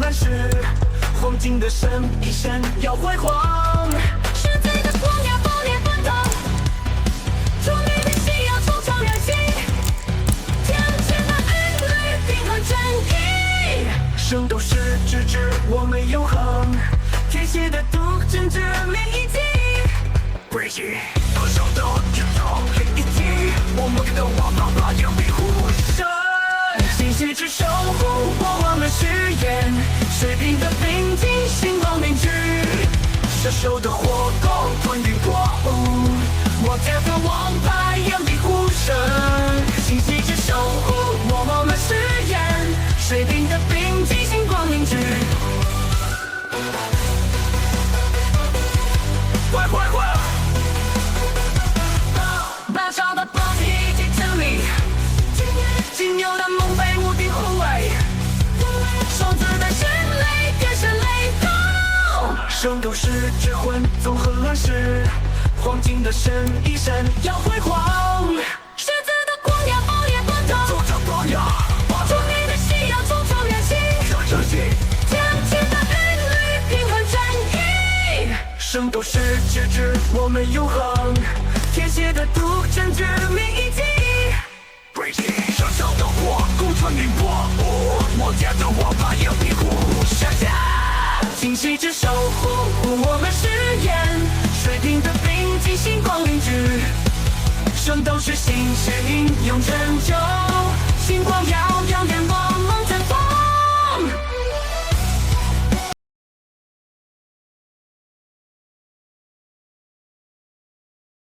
乱世，黄金的神一闪耀辉煌。世界的光耀爆裂奔腾，著名的信仰冲超人心，天前的恩律平衡正义。圣斗士直至我们永恒，天蝎的毒针致命一击。诡异多少的天堂一体，我们的王爸爸要庇护神。星系之守护我们誓言，水平的冰晶星光凝聚，射手的火攻吞云破雾，我天的王牌要庇护神。星系之守护我们誓言，水平的冰晶星光凝聚。坏坏坏！爆炸的暴体击致力，金牛的梦被无敌护卫，双子的神雷更是雷动。圣斗士之魂综合乱世，黄金的神一闪耀辉煌。狮子的光耀爆裂奔腾，走着光耀，著名的信仰冲超人心，热心。天前的恩律平衡正义。圣斗士直至我们永恒，天蝎的毒针致命一击。诡异上上的火攻穿云破雾，我家的王牌要庇护下下。星系之守护我们誓言，水平的冰晶星光凝聚，圣斗士星矢英勇拯救，星光耀耀眼光。